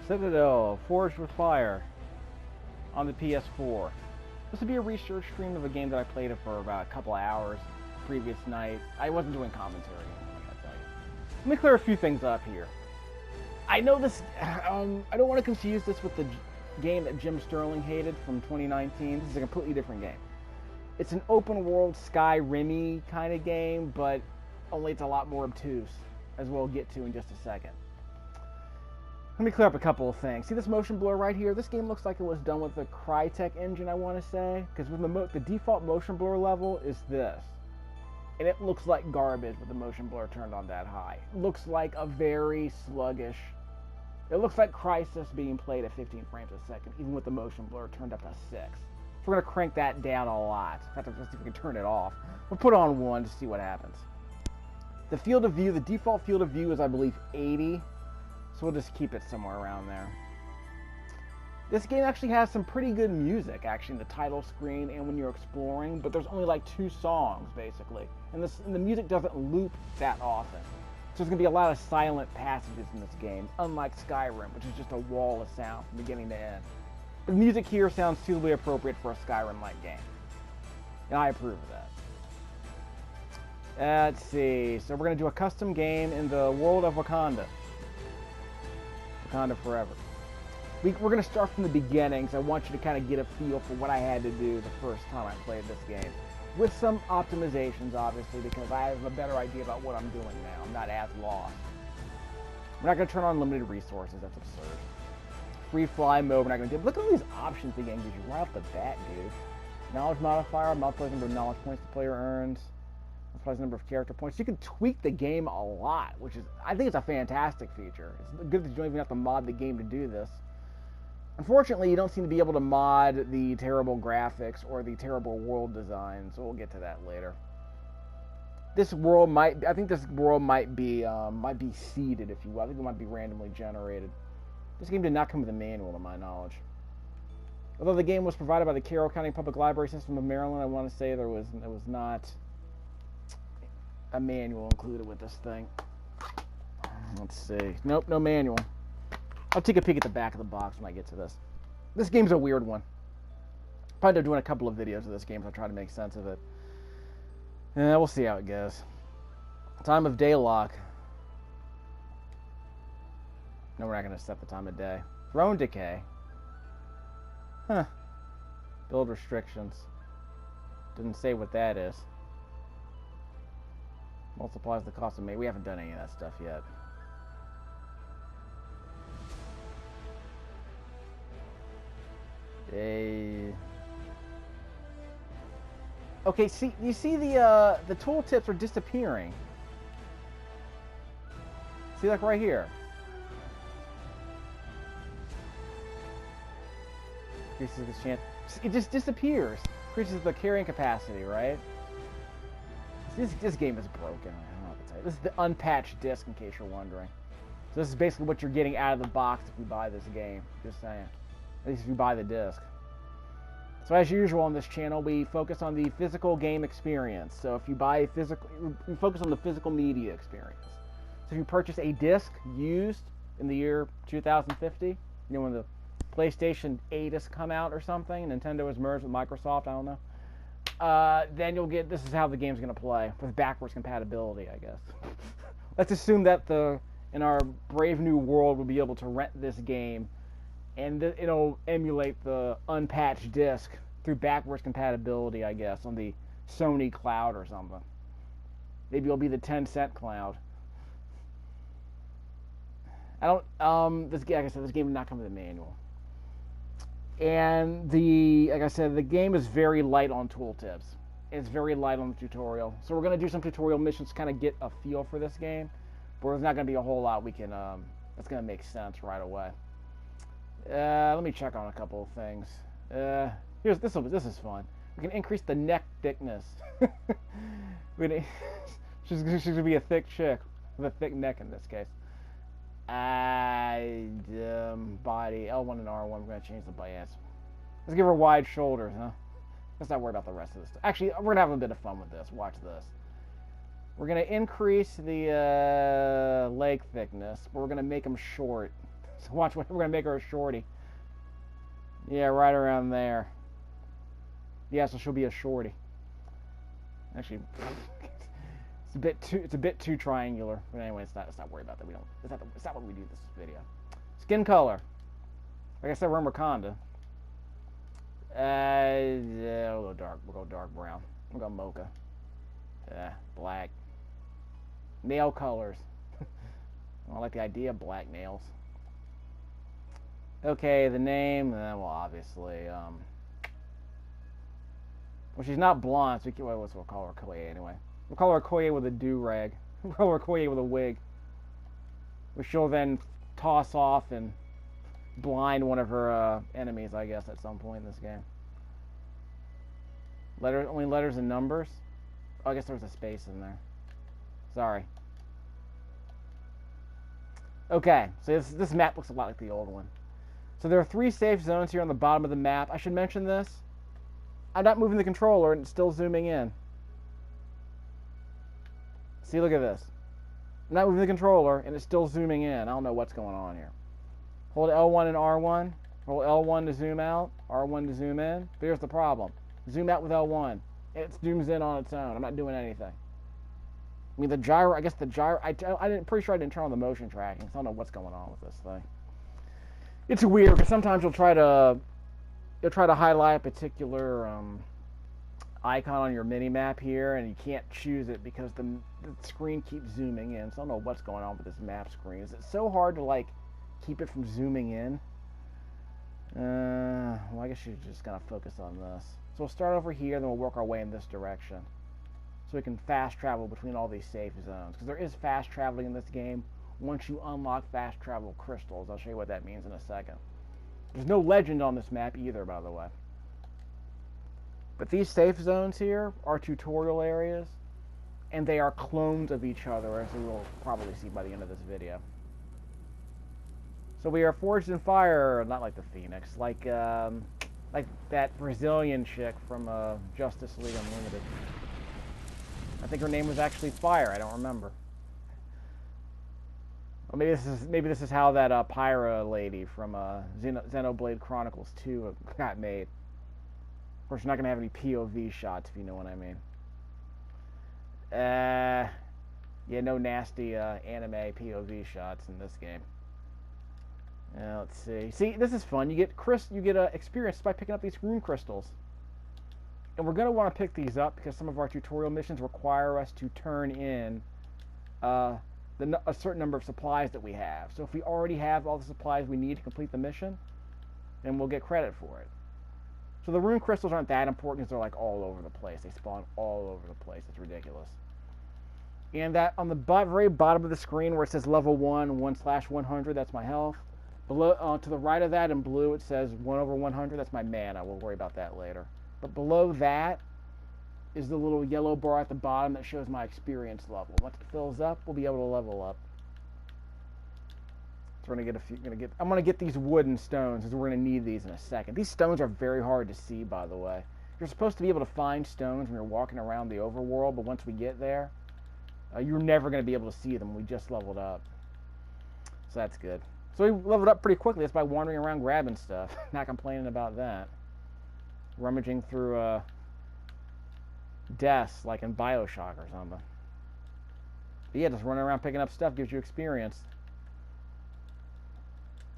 Citadel, Forged with Fire on the PS4. This would be a research stream of a game that I played it for about a couple of hours previous night. I wasn't doing commentary, I gotta tell you. Let me clear a few things up here. I know this, I don't want to confuse this with the game that Jim Sterling hated from 2019. This is a completely different game. It's an open world Skyrim-y kind of game, but only it's a lot more obtuse, as we'll get to in just a second. Let me clear up a couple of things. See this motion blur right here? This game looks like it was done with the Crytek engine, I want to say, because with the default motion blur level is this. And it looks like garbage with the motion blur turned on that high. It looks like a very sluggish... It looks like Crysis being played at 15 frames a second, even with the motion blur turned up to 6. We're going to crank that down a lot. In fact, let's see if we can turn it off. We'll put on 1 to see what happens. The field of view, the default field of view is, I believe, 80. So we'll just keep it somewhere around there. This game actually has some pretty good music, actually, in the title screen and when you're exploring, but there's only like 2 songs, basically. And the music doesn't loop that often. So there's going to be a lot of silent passages in this game, unlike Skyrim, which is just a wall of sound from beginning to end. The music here sounds suitably appropriate for a Skyrim-like game. And I approve of that. Let's see. So we're going to do a custom game in the world of Wakanda. Wakanda forever. We're going to start from the beginning, because I want you to kind of get a feel for what I had to do the first time I played this game. With some optimizations, obviously, because I have a better idea about what I'm doing now. I'm not as lost. We're not going to turn on limited resources. That's absurd. Free fly mode, we're not going to do. Look at all these options the game gives you right off the bat, dude. Knowledge modifier, multiplies the number of knowledge points the player earns. Multiplies the number of character points. You can tweak the game a lot, which is, I think it's a fantastic feature. It's good that you don't even have to mod the game to do this. Unfortunately, you don't seem to be able to mod the terrible graphics or the terrible world design, so we'll get to that later. This world might, I think this world might be seeded, if you will. I think it might be randomly generated. This game did not come with a manual, to my knowledge. Although the game was provided by the Carroll County Public Library System of Maryland, I want to say there was not a manual included with this thing. Let's see. Nope, no manual. I'll take a peek at the back of the box when I get to this. This game's a weird one. Probably end up doing a couple of videos of this game to try to make sense of it. We'll see how it goes. Time of day lock. No, we're not going to set the time of day. Throne decay. Huh. Build restrictions. Didn't say what that is. Multiplies the cost of mate. We haven't done any of that stuff yet. Okay, see, you see the tooltips are disappearing. See, like right here. Increases the chance. It just disappears. Increases the carrying capacity, right? This game is broken. I don't know what to tell you. This is the unpatched disc, in case you're wondering. So this is basically what you're getting out of the box if you buy this game. Just saying. At least if you buy the disc. So as usual on this channel, we focus on the physical game experience. So if you buy a physical, we focus on the physical media experience. So if you purchase a disc used in the year 2050, you know, when the PlayStation 8 has come out or something, Nintendo has merged with Microsoft, I don't know. Then you'll get, this is how the game's going to play, with backwards compatibility, I guess. Let's assume that in our brave new world, we'll be able to rent this game, and it'll emulate the unpatched disc through backwards compatibility, I guess, on the Sony cloud or something. Maybe it'll be the 10-cent cloud. I don't, like I said, this game did not come with a manual. And like I said, the game is very light on tooltips. It's very light on the tutorial. So we're going to do some tutorial missions to kind of get a feel for this game. But there's not going to be a whole lot we can, that's going to make sense right away. Let me check on a couple of things. This is fun. We can increase the neck thickness. She's going to be a thick chick with a thick neck in this case. Body, L1 and R1, we're going to change the bias. Let's give her wide shoulders, huh? Let's not worry about the rest of this stuff. Actually, we're going to have a bit of fun with this. Watch this. We're going to increase the leg thickness, but we're going to make them short. So watch, we're going to make her a shorty. Yeah, right around there. Yeah, so she'll be a shorty. Actually, it's a bit too triangular. But anyway, let's not worry about that. It's not what we do this video. Skin color. Like I said, we're in Wakanda. Yeah, we'll go dark brown. We'll go mocha. Black. Nail colors. I like the idea of black nails. Okay, the name, well, obviously, well, she's not blonde, so we'll call her Koye anyway. We'll call her Koye with a do-rag. We'll call her Koye with a wig. Which she'll then toss off and blind one of her enemies, I guess, at some point in this game. Only letters and numbers? Oh, I guess there's a space in there. Sorry. Okay, so this map looks a lot like the old one. So there are 3 safe zones here on the bottom of the map. I should mention this. I'm not moving the controller and it's still zooming in. See, look at this. I'm not moving the controller and it's still zooming in. I don't know what's going on here. Hold L1 and R1. Hold L1 to zoom out, R1 to zoom in. But here's the problem. Zoom out with L1. It zooms in on its own. I'm not doing anything. I mean, the gyro, I guess the gyro, pretty sure I didn't turn on the motion tracking, so I don't know what's going on with this thing. It's weird, because sometimes you'll try to highlight a particular icon on your mini-map here, and you can't choose it because the screen keeps zooming in, so I don't know what's going on with this map screen. Is it so hard to, like, keep it from zooming in? Well, I guess you're just going to focus on this. So we'll start over here, then we'll work our way in this direction. So we can fast travel between all these safe zones. Because there is fast traveling in this game once you unlock fast travel crystals. I'll show you what that means in a second. There's no legend on this map either, by the way. But these safe zones here are tutorial areas. And they are clones of each other, as we will probably see by the end of this video. So we are forged in fire, not like the Phoenix, like that Brazilian chick from Justice League Unlimited. I think her name was actually Fire. I don't remember. Or maybe this is how that Pyra lady from Xenoblade Chronicles 2 got made. Of course, you're not gonna have any POV shots, if you know what I mean. Yeah, no nasty anime POV shots in this game. Let's see. See, this is fun. You get experience by picking up these rune crystals. And we're going to want to pick these up because some of our tutorial missions require us to turn in a certain number of supplies that we have. So if we already have all the supplies we need to complete the mission, then we'll get credit for it. So the rune crystals aren't that important because they're like all over the place. They spawn all over the place. It's ridiculous. And that on the very bottom of the screen where it says level 1/100, that's my health. Below, to the right of that in blue, it says 1/100. That's my mana. We'll worry about that later. But below that is the little yellow bar at the bottom that shows my experience level. Once it fills up, we'll be able to level up. So we're I'm gonna get these wooden stones because we're gonna need these in a second. These stones are very hard to see, by the way. You're supposed to be able to find stones when you're walking around the overworld, but once we get there, you're never gonna be able to see them. We just leveled up, so that's good. So we leveled up pretty quickly. That's by wandering around grabbing stuff. Not complaining about that. Rummaging through desks like in Bioshock or something. But yeah, just running around picking up stuff gives you experience.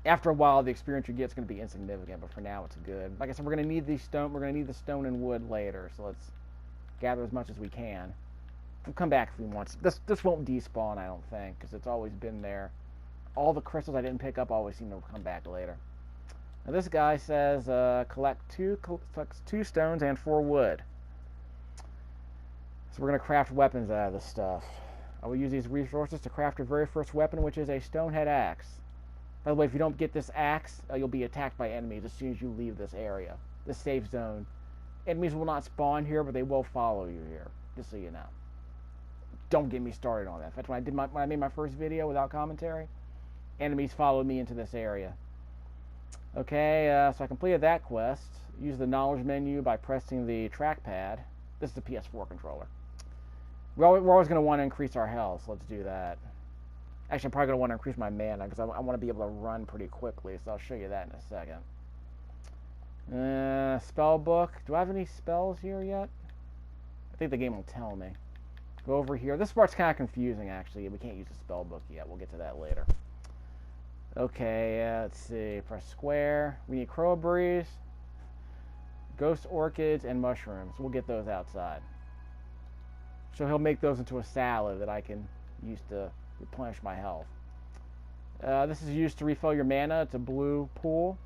After a while, the experience you get is going to be insignificant, but for now, it's good. Like I said, we're going to need these stone. We're going to need the stone and wood later, so let's gather as much as we can. We'll come back if we want. This won't despawn, I don't think, because it's always been there. All the crystals I didn't pick up always seem to come back later. Now this guy says collects 2 stones and 4 wood. So we're going to craft weapons out of this stuff. I will use these resources to craft our very first weapon, which is a stonehead axe. By the way, if you don't get this axe, you'll be attacked by enemies as soon as you leave this area, this safe zone. Enemies will not spawn here, but they will follow you here, just so you know. Don't get me started on that. In fact, when I made my first video without commentary, enemies followed me into this area. Okay, so I completed that quest. Use the knowledge menu by pressing the trackpad. This is the PS4 controller. We're always going to want to increase our health, so let's do that. Actually, I'm probably going to want to increase my mana because I want to be able to run pretty quickly, so I'll show you that in a second. Spell book. Do I have any spells here yet? I think the game will tell me. Go over here. This part's kind of confusing, actually. We can't use the spell book yet. We'll get to that later. Okay, let's see. Press square. We need crow breeze, ghost orchids, and mushrooms. We'll get those outside. So he'll make those into a salad that I can use to replenish my health. This is used to refill your mana. It's a blue pool.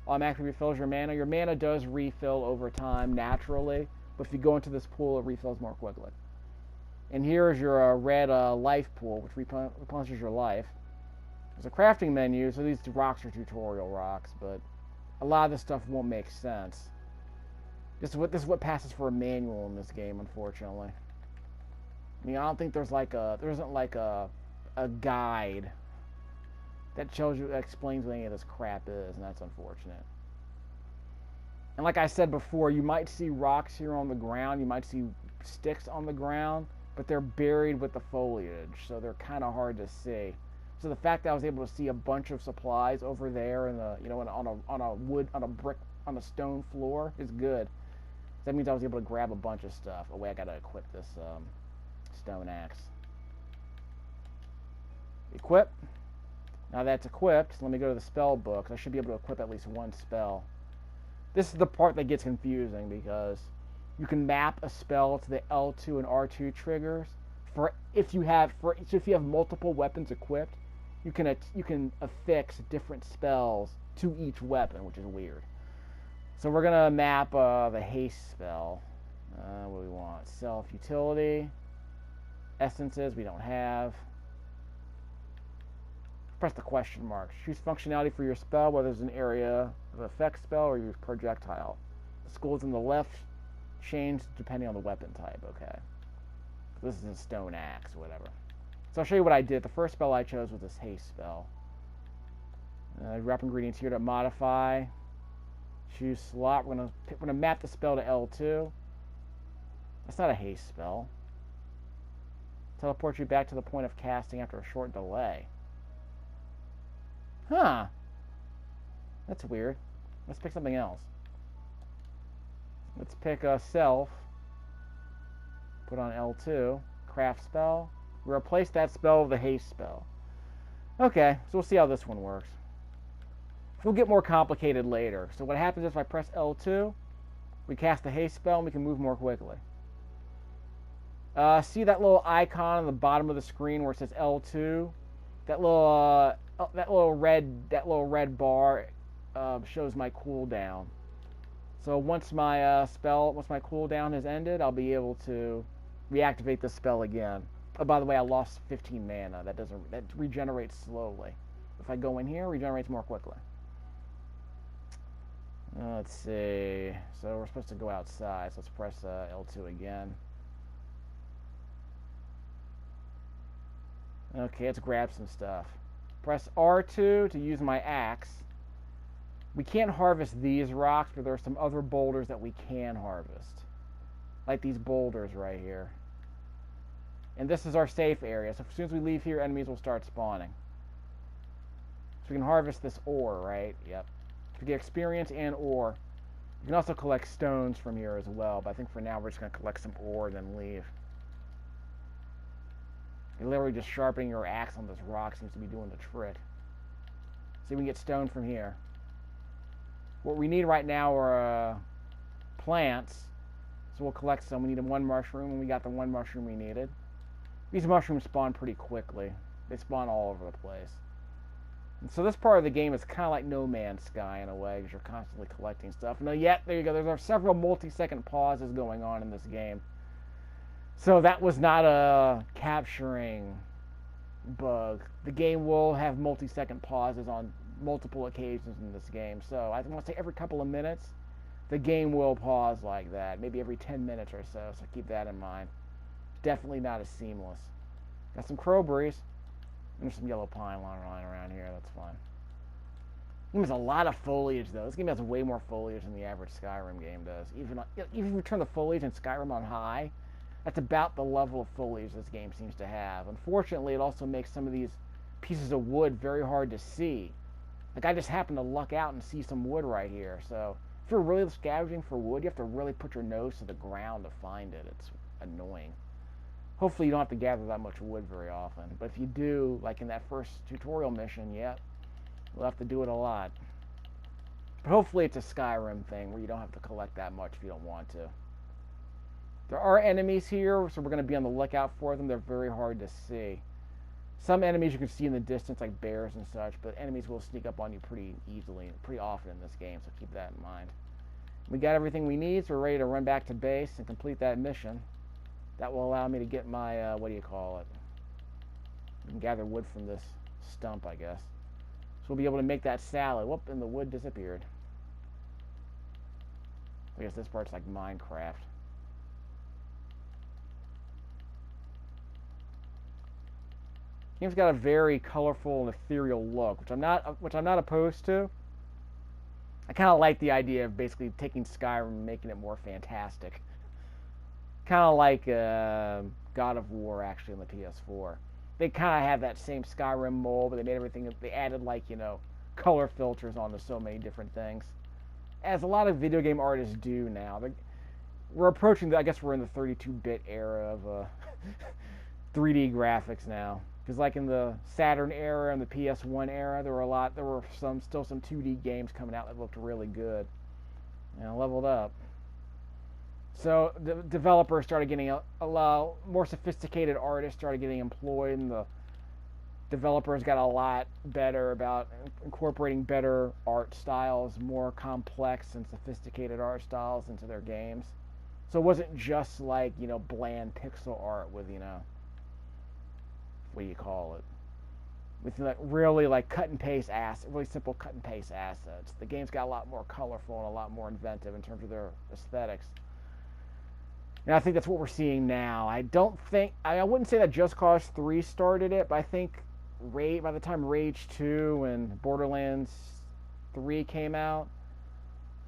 Automatically refills your mana. Your mana does refill over time naturally, but if you go into this pool, it refills more quickly. And here is your red life pool, which replenishes your life. There's a crafting menu, so these rocks are tutorial rocks, but a lot of this stuff won't make sense. This is what passes for a manual in this game, unfortunately. I mean, I don't think there isn't like a guide that explains what any of this crap is, and that's unfortunate. And like I said before, you might see rocks here on the ground, you might see sticks on the ground, but they're buried with the foliage, so they're kind of hard to see. So the fact that I was able to see a bunch of supplies over there in the, on a stone floor is good. That means I was able to grab a bunch of stuff. Oh wait, I gotta equip this stone axe. Equip. Now that's equipped, let me go to the spell book. I should be able to equip at least one spell. This is the part that gets confusing because you can map a spell to the L2 and R2 triggers. If you have multiple weapons equipped, you can affix different spells to each weapon, which is weird. So we're gonna map the haste spell. What do we want? Self utility, essences we don't have. Press the question mark. Choose functionality for your spell, whether it's an area of effect spell or use projectile. The skulls in the left change depending on the weapon type. Okay. This is a stone axe or whatever. So I'll show you what I did. The first spell I chose was this haste spell. Drop ingredients here to modify. Choose slot. We're gonna map the spell to L2. That's not a haste spell. Teleport you back to the point of casting after a short delay. Huh. That's weird. Let's pick something else. Let's pick a self. Put on L2. Craft spell. We replace that spell with the haste spell. Okay, so we'll see how this one works. It'll get more complicated later. So what happens is if I press L2, we cast the haste spell and we can move more quickly. See that little icon on the bottom of the screen where it says L2? That little red bar shows my cooldown. So once my cooldown has ended, I'll be able to reactivate the spell again. Oh, by the way, I lost 15 mana. That regenerates slowly. If I go in here, it regenerates more quickly. Let's see. So we're supposed to go outside. So let's press L2 again. Okay, let's grab some stuff. Press R2 to use my axe. We can't harvest these rocks, but there are some other boulders that we can harvest. Like these boulders right here. And this is our safe area, so as soon as we leave here, enemies will start spawning. So we can harvest this ore, right? Yep. We get experience and ore. You can also collect stones from here as well, but I think for now we're just going to collect some ore and then leave. Literally just sharpening your axe on this rock seems to be doing the trick. See, we can get stone from here. What we need right now are plants, so we'll collect some. We need one mushroom, and we got the one mushroom we needed. These mushrooms spawn pretty quickly. They spawn all over the place. And so this part of the game is kind of like No Man's Sky in a way, because you're constantly collecting stuff. Now, yet, there you go. There are several multi-second pauses going on in this game. So that was not a capturing bug. The game will have multi-second pauses on multiple occasions in this game. So I want to say every couple of minutes, the game will pause like that. Maybe every 10 minutes or so, so keep that in mind. Definitely not as seamless. Got some crowberries. And there's some yellow pine lying around here. That's fine. This game has a lot of foliage, though. This game has way more foliage than the average Skyrim game does. Even if you turn the foliage in Skyrim on high, that's about the level of foliage this game seems to have. Unfortunately, it also makes some of these pieces of wood very hard to see. Like, I just happened to luck out and see some wood right here. So if you're really scavenging for wood, you have to really put your nose to the ground to find it. It's annoying. Hopefully you don't have to gather that much wood very often. But if you do, like in that first tutorial mission, yeah, you'll have to do it a lot. But hopefully it's a Skyrim thing where you don't have to collect that much if you don't want to. There are enemies here, so we're going to be on the lookout for them. They're very hard to see. Some enemies you can see in the distance, like bears and such, but enemies will sneak up on you pretty easily, pretty often in this game, so keep that in mind. We got everything we need, so we're ready to run back to base and complete that mission. That will allow me to get my, what do you call it? We can gather wood from this stump, I guess. So we'll be able to make that salad. Whoop, and the wood disappeared. I guess this part's like Minecraft. Game's got a very colorful and ethereal look, which I'm not opposed to. I kind of like the idea of basically taking Skyrim and making it more fantastic. Kind of like God of War, actually, on the PS4. They kind of have that same Skyrim mold, but they made everything. They added, like, you know, color filters onto so many different things, as a lot of video game artists do now. We're approaching, I guess we're in the 32-bit era of 3D graphics now. Because like in the Saturn era and the PS1 era, there were still some 2D games coming out that looked really good. And leveled up. So the developers started getting a lot more sophisticated artists started getting employed, and the developers got a lot better about incorporating better art styles, more complex and sophisticated art styles into their games. So it wasn't just like, you know, bland pixel art with, you know, what do you call it? With like really like cut and paste really simple cut and paste assets. The game's got a lot more colorful and a lot more inventive in terms of their aesthetics. And I think that's what we're seeing now. I wouldn't say that Just Cause 3 started it, but I think by the time Rage 2 and Borderlands 3 came out,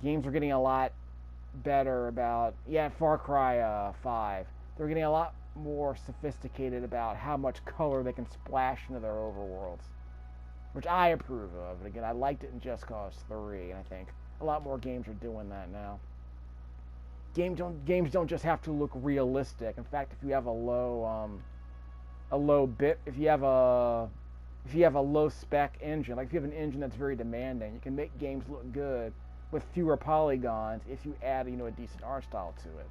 games were getting a lot better about, Far Cry 5. They're getting a lot more sophisticated about how much color they can splash into their overworlds, which I approve of. And again, I liked it in Just Cause 3, and I think a lot more games are doing that now. Games don't just have to look realistic. In fact, if you have a low spec engine, like if you have an engine that's very demanding, you can make games look good with fewer polygons if you add, you know, a decent art style to it.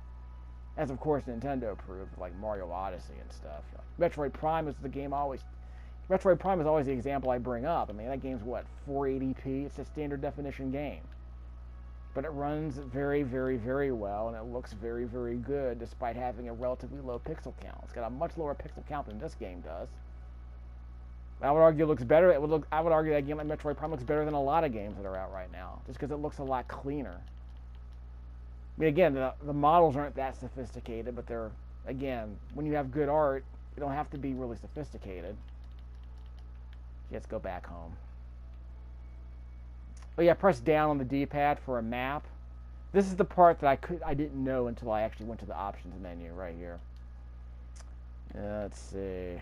As of course Nintendo approved, like Mario Odyssey and stuff. Metroid Prime is always the example I bring up. I mean, that game's what, 480p? It's a standard definition game. But it runs very, very, very well, and it looks very, very good despite having a relatively low pixel count. It's got a much lower pixel count than this game does. I would argue it looks better. I would argue that a game like Metroid Prime looks better than a lot of games that are out right now, just because it looks a lot cleaner. I mean, again, the models aren't that sophisticated, but they're, again, when you have good art, you don't have to be really sophisticated. Let's go back home. Oh yeah, press down on the D-pad for a map. This is the part that I didn't know until I actually went to the options menu right here. Let's see.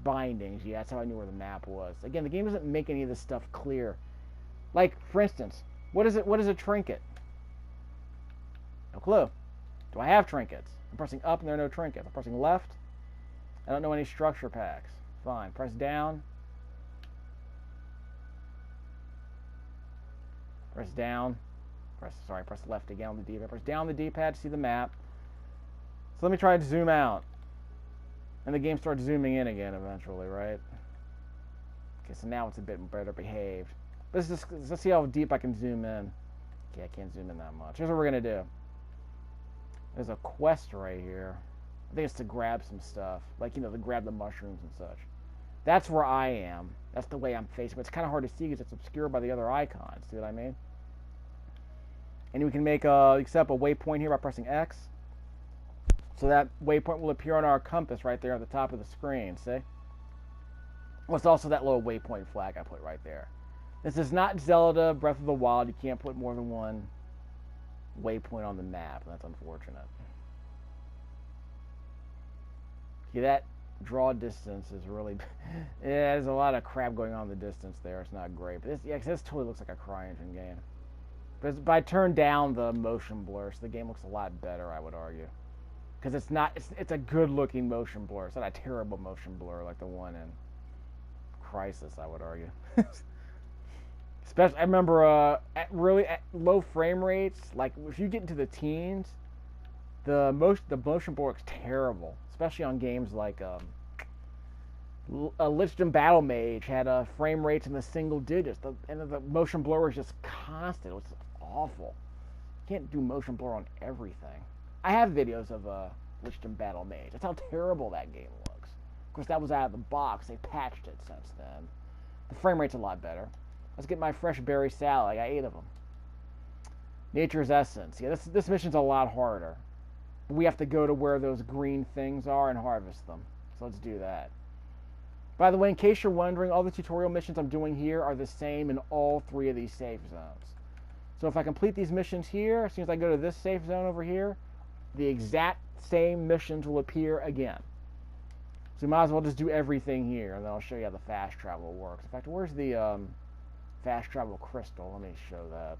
Bindings, yeah, that's how I knew where the map was. Again, the game doesn't make any of this stuff clear. Like, for instance, what is a trinket? No clue. Do I have trinkets? I'm pressing up and there are no trinkets. I'm pressing left. I don't know any structure packs. Fine. Press down. Press down. Press left again on the D-pad. Press down on the D-pad to see the map. So let me try to zoom out. And the game starts zooming in again eventually, right? Okay, so now it's a bit better behaved. Let's see how deep I can zoom in. Okay, I can't zoom in that much. Here's what we're going to do. There's a quest right here. I think it's to grab some stuff. Like, you know, to grab the mushrooms and such. That's where I am. That's the way I'm facing. But it's kind of hard to see because it's obscured by the other icons. See what I mean? And we can make set up a waypoint here by pressing X. So that waypoint will appear on our compass right there at the top of the screen. See? Well, it's also that little waypoint flag I put right there. This is not Zelda Breath of the Wild. You can't put more than one waypoint on the map. That's unfortunate. See, that Draw distance is really... yeah, there's a lot of crap going on in the distance there. It's not great. But this, yeah, 'cause this totally looks like a CryEngine game. But I turned down the motion blur, so the game looks a lot better, I would argue. Because it's not... It's a good-looking motion blur. It's not a terrible motion blur like the one in Crisis, I would argue. Especially, I remember at low frame rates, like if you get into the teens, the motion blur looks terrible, especially on games like Lichdom Battle Mage had frame rates in the single digits, and the motion blur was just constant. It was awful. You can't do motion blur on everything. I have videos of Lichdom Battle Mage. That's how terrible that game looks. Of course, that was out of the box. They patched it since then. The frame rate's a lot better. Let's get my fresh berry salad. I got 8 of them. Nature's Essence. Yeah, this mission's a lot harder. We have to go to where those green things are and harvest them. So let's do that. By the way, in case you're wondering, all the tutorial missions I'm doing here are the same in all 3 of these safe zones. So if I complete these missions here, as soon as I go to this safe zone over here, the exact same missions will appear again. So you might as well just do everything here, and then I'll show you how the fast travel works. In fact, where's the fast travel crystal? Let me show that.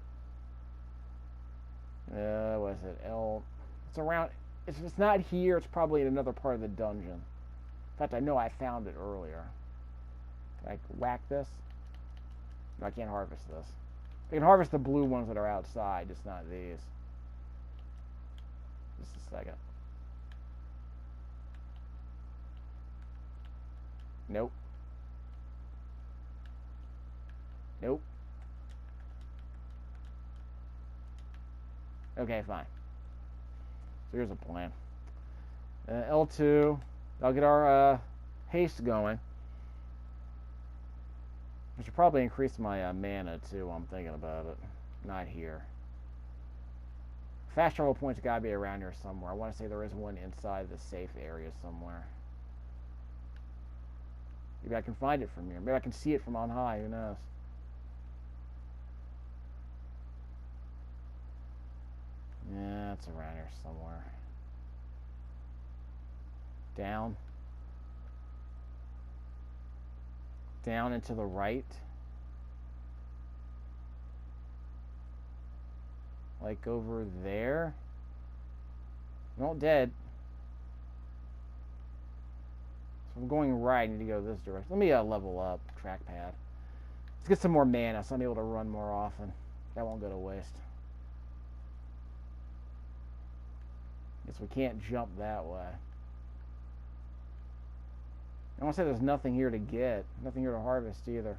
What is it? It's around... If it's not here, it's probably in another part of the dungeon. In fact, I know I found it earlier. Can I whack this? No, I can't harvest this. I can harvest the blue ones that are outside, just not these. Just a second. Nope. Nope. Okay, fine. So here's a plan. L2. I'll get our haste going. I should probably increase my mana too while I'm thinking about it. Not here. Fast travel point's gotta be around here somewhere. I want to say there is one inside the safe area somewhere. Maybe I can find it from here. Maybe I can see it from on high. Who knows? Yeah, it's around here somewhere. Down. Down and to the right. Like over there. No, dead. So I'm going right. I need to go this direction. Let me level up. Trackpad. Let's get some more mana so I'm able to run more often. That won't go to waste. Guess we can't jump that way. I want to say there's nothing here to get. Nothing here to harvest either.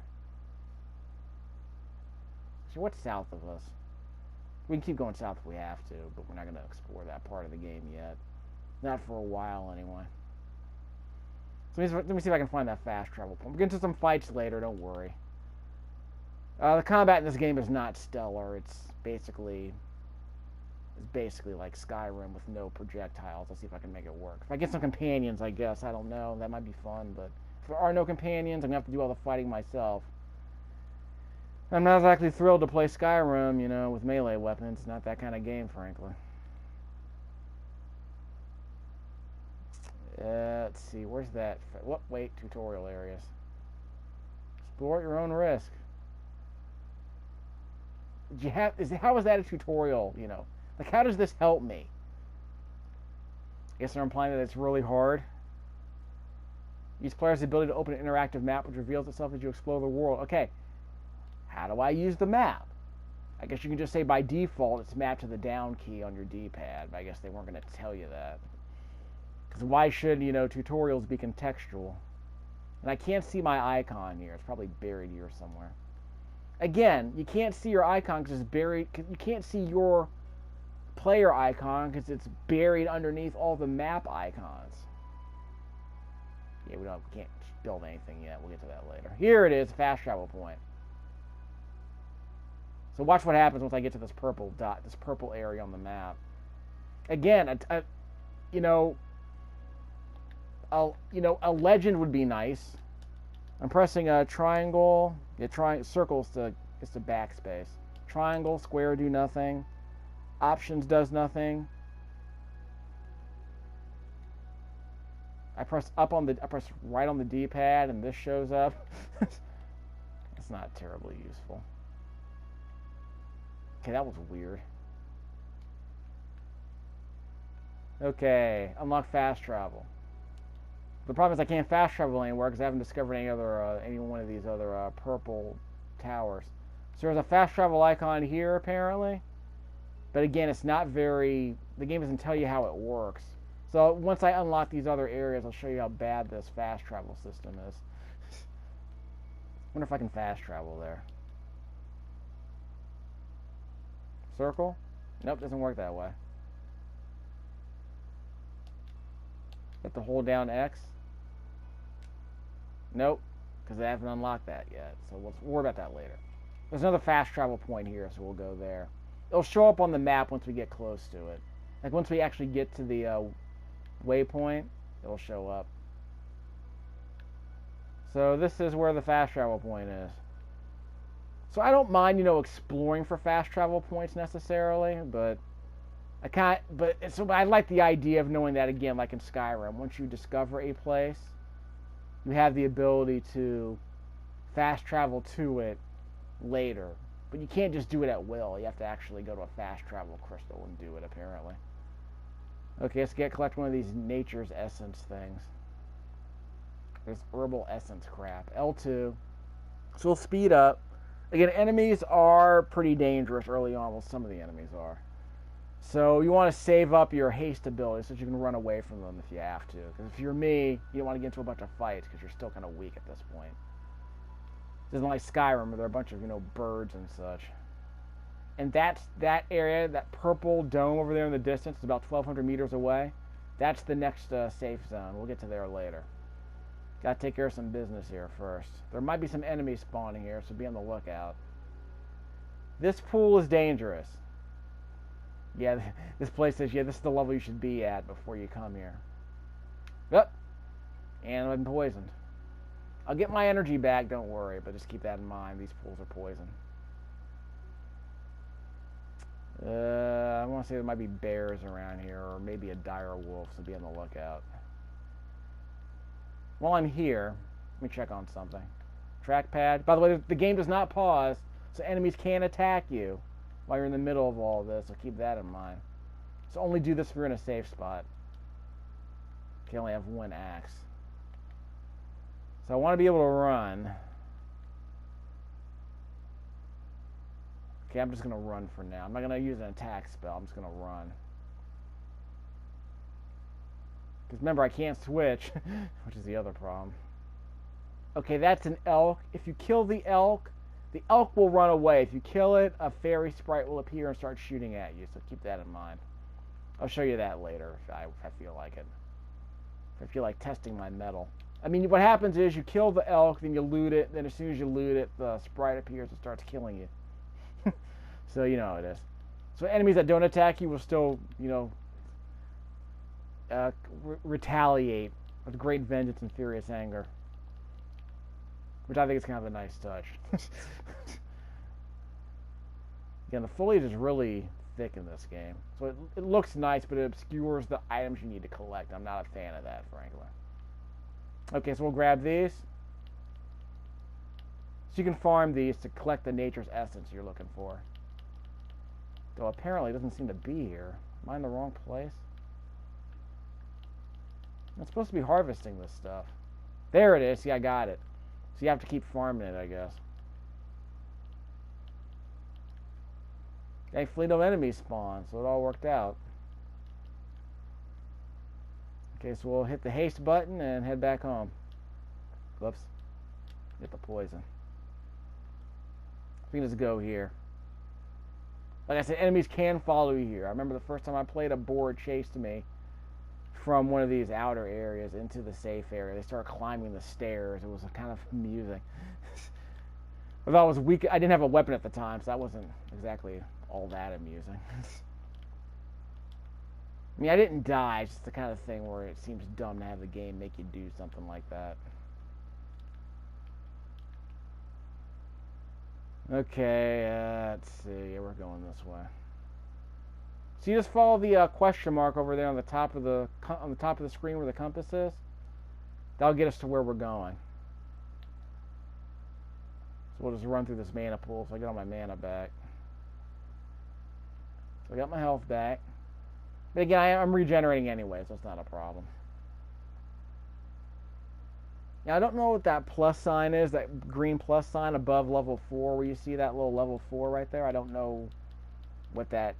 So what's south of us? We can keep going south if we have to, but we're not going to explore that part of the game yet. Not for a while, anyway. So let me see if I can find that fast travel point. We'll get into some fights later, don't worry. The combat in this game is not stellar. It's basically like Skyrim with no projectiles. Let's see if I can make it work. If I get some companions, I guess. I don't know. That might be fun, but if there are no companions, I'm going to have to do all the fighting myself. I'm not exactly thrilled to play Skyrim, you know, with melee weapons. It's not that kind of game, frankly. Let's see. Where's that? What? Wait, tutorial areas. Explore at your own risk. How is that a tutorial, you know? Like, how does this help me? I guess they're implying that it's really hard. Each player has the ability to open an interactive map which reveals itself as you explore the world. Okay, how do I use the map? I guess you can just say by default it's mapped to the down key on your D-pad, but I guess they weren't going to tell you that. Because why should, you know, tutorials be contextual? And I can't see my icon here. It's probably buried here somewhere. Again, you can't see your icon because it's buried. You can't see your player icon because it's buried underneath all the map icons. Yeah, we can't build anything yet. We'll get to that later. Here it is, fast travel point. So watch what happens once I get to this purple dot, this purple area on the map. Again, a legend would be nice. I'm pressing a triangle. Yeah, circles to it's the backspace. Triangle, square do nothing. Options does nothing. I press right on the D-pad and this shows up. It's not terribly useful. Okay, that was weird. Okay, unlock fast travel. The problem is I can't fast travel anywhere because I haven't discovered any one of these other purple towers. So there's a fast travel icon here apparently, but again, it's not very. The game doesn't tell you how it works. So once I unlock these other areas, I'll show you how bad this fast travel system is. Wonder if I can fast travel there. Circle? Nope, doesn't work that way. Have to hold down X. Nope, because I haven't unlocked that yet. So we'll worry about that later. There's another fast travel point here, so we'll go there. It'll show up on the map once we get close to it. Like once we actually get to the waypoint, it'll show up. So this is where the fast travel point is. So I don't mind, exploring for fast travel points necessarily, but I like the idea of knowing that again, like in Skyrim. Once you discover a place, you have the ability to fast travel to it later. But you can't just do it at will. You have to actually go to a fast travel crystal and do it, apparently. Okay, let's collect one of these nature's essence things. There's herbal essence crap. L2. So we'll speed up. Again, enemies are pretty dangerous early on. Well, some of the enemies are. So you want to save up your haste ability so that you can run away from them if you have to. Because if you're me, you don't want to get into a bunch of fights because you're still kind of weak at this point. It isn't like Skyrim where there are a bunch of, birds and such. And that area, that purple dome over there in the distance, is about 1,200 meters away. That's the next safe zone. We'll get to there later. Gotta take care of some business here first. There might be some enemies spawning here, so be on the lookout. This pool is dangerous. Yeah, this place says, this is the level you should be at before you come here. Yep. And I'm poisoned. I'll get my energy back, don't worry, but just keep that in mind. These pools are poison. I want to say there might be bears around here, or maybe a dire wolf, so be on the lookout. While I'm here, let me check on something. Trackpad. By the way, the game does not pause, so enemies can attack you while you're in the middle of all this, so keep that in mind. So only do this if you're in a safe spot. Okay, I only have one axe. So I want to be able to run. Okay, I'm just going to run for now. I'm not going to use an attack spell. I'm just going to run. Because remember, I can't switch, which is the other problem. Okay, that's an elk. If you kill the elk will run away. If you kill it, a fairy sprite will appear and start shooting at you, so keep that in mind. I'll show you that later if I feel like it. If I feel like testing my metal. I mean, what happens is you kill the elk, then you loot it, then as soon as you loot it, the sprite appears and starts killing you. So you know how it is. So enemies that don't attack you will still, retaliate with great vengeance and furious anger. Which I think is kind of a nice touch. Again, the foliage is really thick in this game. So it looks nice, but it obscures the items you need to collect. I'm not a fan of that, frankly. Okay, so we'll grab these. So you can farm these to collect the nature's essence you're looking for. Though apparently it doesn't seem to be here. Am I in the wrong place? I'm supposed to be harvesting this stuff. There it is. See, I got it. So you have to keep farming it, I guess. Thankfully, no enemies spawn, so it all worked out. Okay, so we'll hit the haste button and head back home. Whoops. Get the poison. We can just go here. Like I said, enemies can follow you here. I remember the first time I played, a boar chased me from one of these outer areas into the safe area. They started climbing the stairs. It was kind of amusing. I thought it was weak. I didn't have a weapon at the time, so that wasn't exactly all that amusing. I mean, I didn't die. It's just the kind of thing where it seems dumb to have the game make you do something like that. Okay, let's see. Yeah, we're going this way. So you just follow the question mark over there on the top of the screen where the compass is. That'll get us to where we're going. So we'll just run through this mana pool so I get all my mana back. So I got my health back. But again, I'm regenerating anyway, so it's not a problem. Now, I don't know what that plus sign is, that green plus sign above level 4, where you see that little level 4 right there. I don't know what that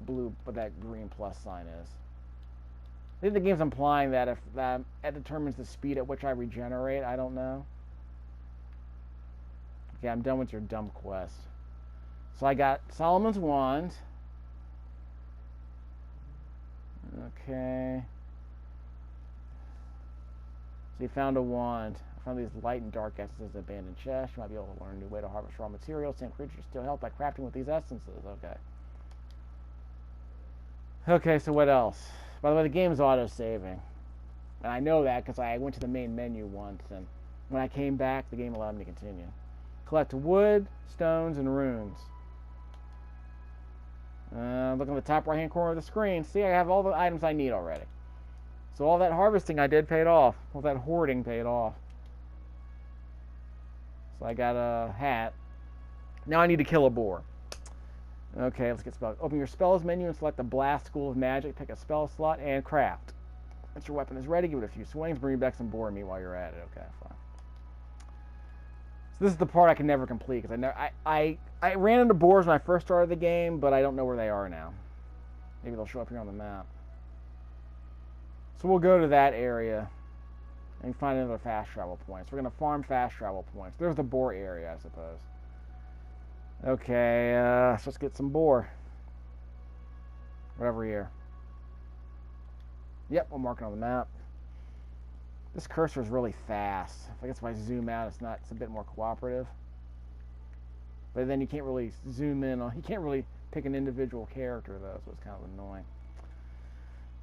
green plus sign is. I think the game's implying that if that determines the speed at which I regenerate. I don't know. Okay, I'm done with your dumb quest. So I got Solomon's Wand. Okay. So you found a wand. I found these light and dark essences in abandoned chests. You might be able to learn a new way to harvest raw materials. Same creatures still help by crafting with these essences. Okay. Okay, so what else? By the way, the game's auto-saving. And I know that because I went to the main menu once, and when I came back, the game allowed me to continue. Collect wood, stones, and runes. Look on the top right-hand corner of the screen. See, I have all the items I need already. So all that harvesting I did paid off. All that hoarding paid off. So I got a hat. Now I need to kill a boar. Okay, let's get spelled. Open your spells menu and select the Blast School of Magic. Pick a spell slot and craft. Once your weapon is ready, give it a few swings. Bring back some boar meat while you're at it. Okay, fine. So this is the part I can never complete because I ran into boars when I first started the game, but I don't know where they are now. Maybe they'll show up here on the map. So we'll go to that area and find another fast travel point. So we're going to farm fast travel points. There's the boar area, I suppose. Okay, so let's get some boar. Right over here. Yep, we'll mark it on the map. This cursor is really fast. I guess if I zoom out, it's a bit more cooperative. But then you can't really zoom in on. You can't really pick an individual character though, so it's kind of annoying.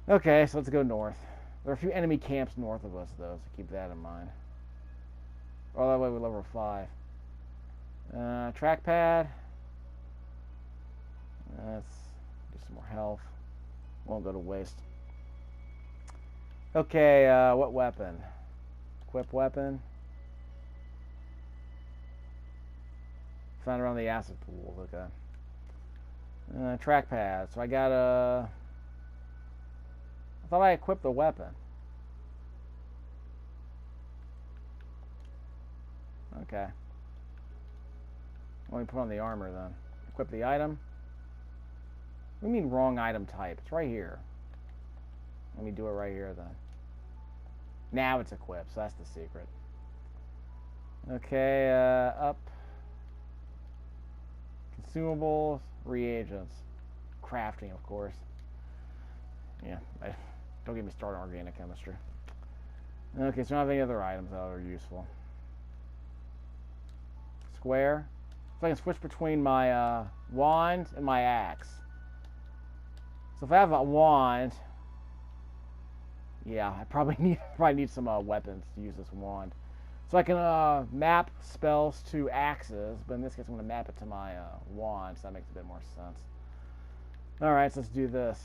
Okay, so let's go north. There are a few enemy camps north of us though, so keep that in mind. All that way we're level 5. Trackpad. Let's do some more health. Won't go to waste. Okay, what weapon? Equip weapon. Found around the acid pool. Okay. Trackpad. So I got a. I thought I equipped the weapon. Okay. Let me put on the armor then. Equip the item. What do you mean wrong item type? It's right here. Let me do it right here then. Now it's equipped, so that's the secret. Okay, up. Consumables, reagents. Crafting, of course. Yeah, don't get me started on organic chemistry. Okay, so I don't have any other items that are useful. Square. So I can switch between my wand and my axe. So if I have a wand, yeah, I probably need some weapons to use this wand. So I can map spells to axes, but in this case I'm going to map it to my wand, so that makes a bit more sense. Alright, so let's do this.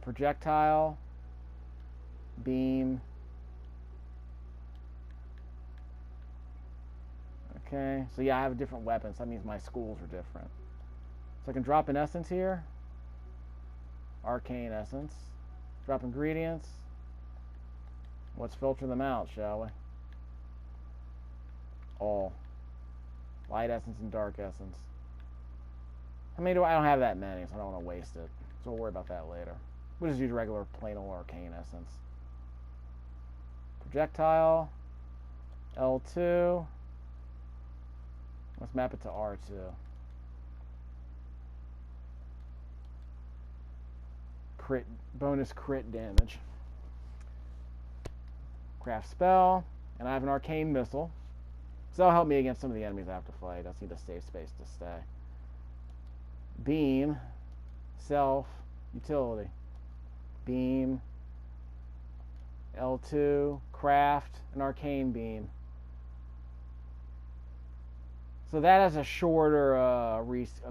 Projectile, beam. Okay, so yeah, I have a different weapon, so that means my schools are different. So I can drop an essence here. Arcane essence. Drop ingredients. Let's filter them out, shall we? All. Light essence and dark essence. How many do I don't have that many, so I don't want to waste it. So we'll worry about that later. We'll just use regular plain old arcane essence. Projectile. L2. Let's map it to R2. Bonus crit damage. Craft spell. And I have an arcane missile. So that'll help me against some of the enemies I have to fight. I just need a safe space to stay. Beam. Self. Utility. Beam. L2. Craft. An arcane beam. So that has a shorter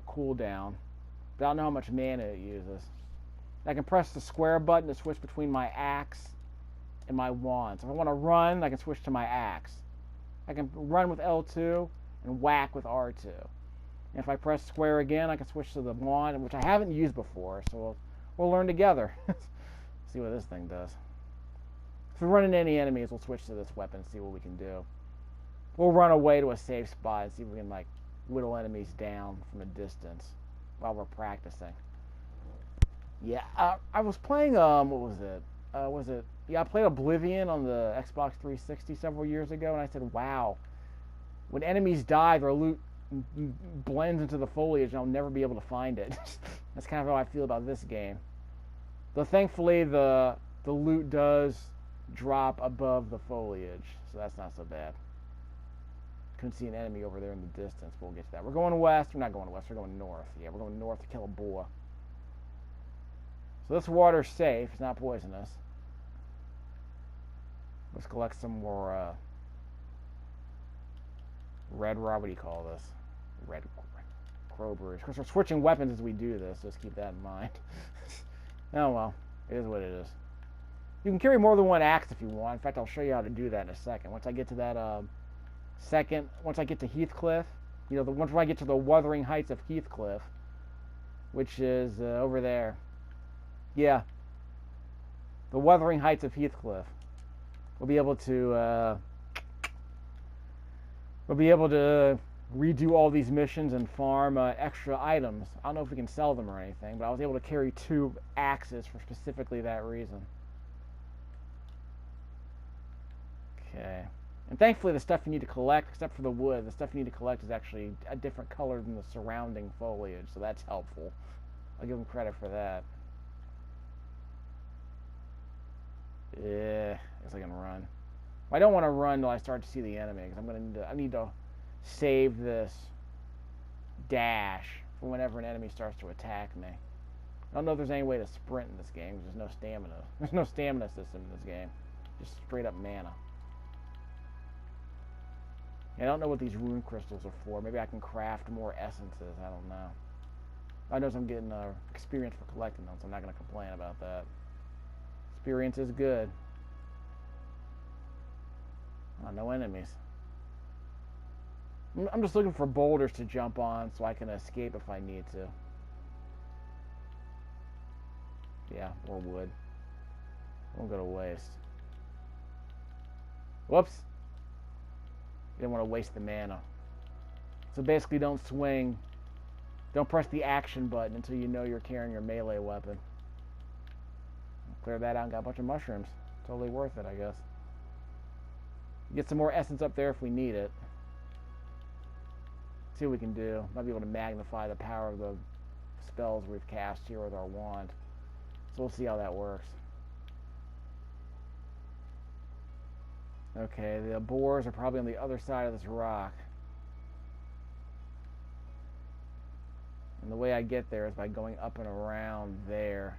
cooldown. But I don't know how much mana it uses. I can press the square button to switch between my axe and my wand. So if I want to run, I can switch to my axe. I can run with L2 and whack with R2. And if I press square again, I can switch to the wand, which I haven't used before, so we'll learn together. See what this thing does. If we run into any enemies, we'll switch to this weapon and see what we can do. We'll run away to a safe spot and see if we can, like, whittle enemies down from a distance while we're practicing. Yeah, I was playing, what was it? Yeah, I played Oblivion on the Xbox 360 several years ago, and I said, wow, when enemies die, their loot blends into the foliage, and I'll never be able to find it. That's kind of how I feel about this game. Though thankfully, the loot does drop above the foliage, so that's not so bad. Couldn't see an enemy over there in the distance, but we'll get to that. We're going west. We're not going west. We're going north. Yeah, we're going north to kill a boar. So this water's safe. It's not poisonous. Let's collect some more red raw. What do you call this? Red crowbers. Of course, we're switching weapons as we do this. So just keep that in mind. Oh well, it is what it is. You can carry more than one axe if you want. In fact, I'll show you how to do that in a second. Once I get to that once I get to Heathcliff, you know, once I get to the Wuthering Heights of Heathcliff, which is over there. Yeah, the Wuthering Heights of Heathcliff. We'll be able to redo all these missions and farm extra items. I don't know if we can sell them or anything, but I was able to carry 2 axes for specifically that reason. Okay. And thankfully the stuff you need to collect, except for the wood, the stuff you need to collect is actually a different color than the surrounding foliage, so that's helpful. I'll give them credit for that. Yeah, I guess I can run. I don't want to run until I start to see the enemy, because I need to save this dash for whenever an enemy starts to attack me. I don't know if there's any way to sprint in this game, because there's no stamina. There's no stamina system in this game. Just straight up mana. I don't know what these rune crystals are for. Maybe I can craft more essences. I don't know. I know I'm getting experience for collecting them, so I'm not going to complain about that. Experience is good. Oh, no enemies. I'm just looking for boulders to jump on so I can escape if I need to. Yeah, more wood. Won't go to waste. Whoops. You don't want to waste the mana. So basically don't swing. Don't press the action button until you know you're carrying your melee weapon. Clear that out and got a bunch of mushrooms. Totally worth it, I guess. Get some more essence up there if we need it. See what we can do. Might be able to magnify the power of the spells we've cast here with our wand. So we'll see how that works. Okay, the boars are probably on the other side of this rock. And the way I get there is by going up and around there.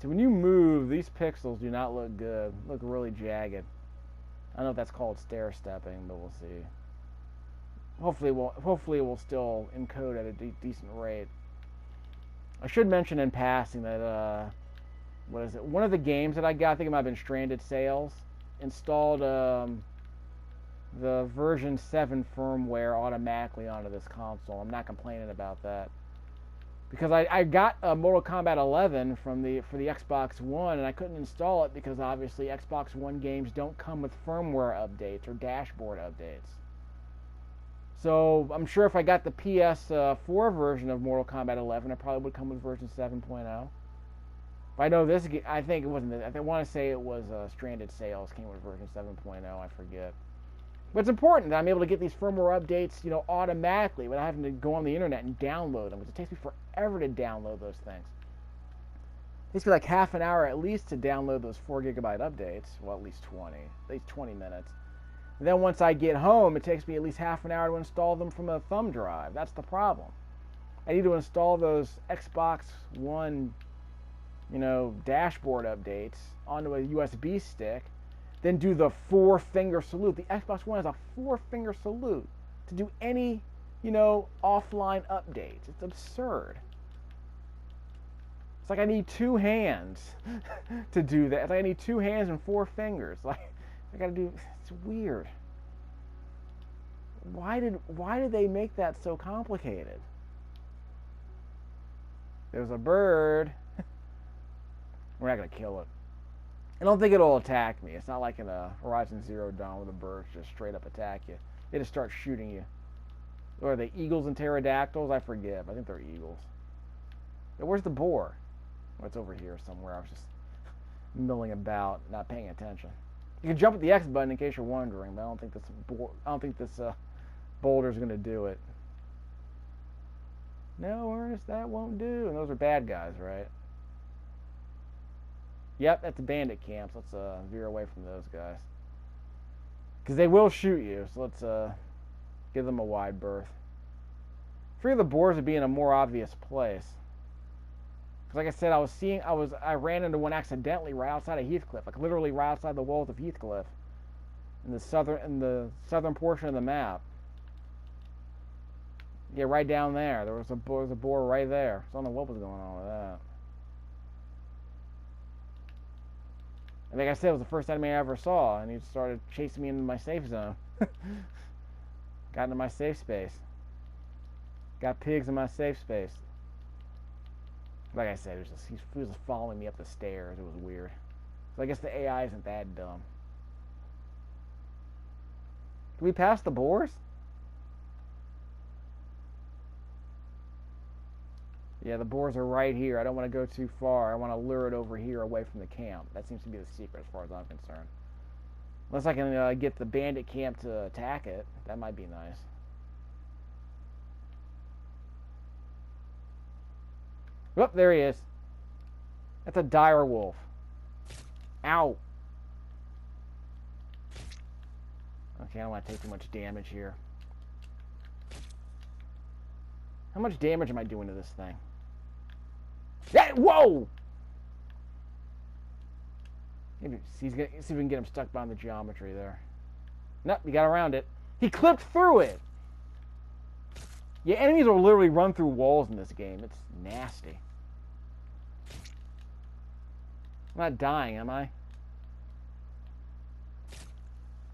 See, when you move, these pixels do not look good. Look really jagged. I don't know if that's called stair-stepping, but we'll see. Hopefully it will still encode at a decent rate. I should mention in passing that, what is it? One of the games that I got, I think it might have been Stranded Sails, installed the version 7 firmware automatically onto this console. I'm not complaining about that. Because I got Mortal Kombat 11 for the Xbox One, and I couldn't install it because obviously Xbox One games don't come with firmware updates or dashboard updates. So I'm sure if I got the PS4 version of Mortal Kombat 11, it probably would come with version 7.0. But I know this, I think it wasn't, I want to say it was Stranded Sails came with version 7.0, I forget. But it's important that I'm able to get these firmware updates, you know, automatically without having to go on the internet and download them, because it takes me forever to download those things. It takes me like half an hour at least to download those 4 gigabyte updates. Well, at least 20 minutes. And then once I get home, it takes me at least half an hour to install them from a thumb drive. That's the problem. I need to install those Xbox One, you know, dashboard updates onto a USB stick, then do the 4-finger salute. The Xbox One has a 4-finger salute to do any, you know, offline updates. It's absurd. It's like I need 2 hands to do that. It's like I need 2 hands and 4 fingers. Like, I gotta do... It's weird. Why did they make that so complicated? There's a bird. We're not gonna kill it. I don't think it'll attack me. It's not like in a Horizon Zero Dawn where the birds just straight up attack you. They just start shooting you. Or are they eagles and pterodactyls? I forget. I think they're eagles. Where's the boar? Oh, it's over here somewhere. I was just milling about, not paying attention. You can jump at the X button in case you're wondering, but I don't think this boulder's gonna do it. No, Ernest, that won't do. And those are bad guys, right? Yep, that's the bandit camps. Let's veer away from those guys. Because they will shoot you, so let's give them a wide berth. Three of the boars would be in a more obvious place. Because like I said, I ran into one accidentally right outside of Heathcliff. Like literally right outside the walls of Heathcliff. In the southern portion of the map. Yeah, right down there. There was a boar right there. So I don't know what was going on with that. And like I said, it was the first enemy I ever saw, and he started chasing me into my safe zone. Got into my safe space. Got pigs in my safe space. Like I said, he was just following me up the stairs. It was weird. So I guess the AI isn't that dumb. Did we pass the boars? Yeah, the boars are right here. I don't want to go too far. I want to lure it over here away from the camp. That seems to be the secret as far as I'm concerned. Unless I can get the bandit camp to attack it. That might be nice. Oh, there he is. That's a dire wolf. Ow. Okay, I don't want to take too much damage here. How much damage am I doing to this thing? Yeah, whoa! Maybe see if we can get him stuck behind the geometry there. Nope, you got around it. He clipped through it! Yeah, enemies will literally run through walls in this game. It's nasty. I'm not dying, am I?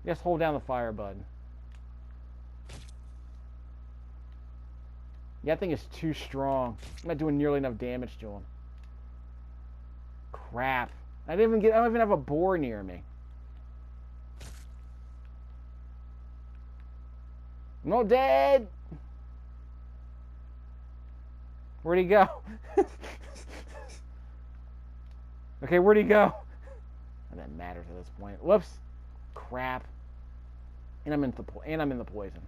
Just hold down the fire button. Yeah, that thing is too strong. I'm not doing nearly enough damage to him. Crap. I don't even have a boar near me. I'm all dead. Where'd he go? Okay, where'd he go? That doesn't matter at this point. Whoops. Crap. And I'm in the poison.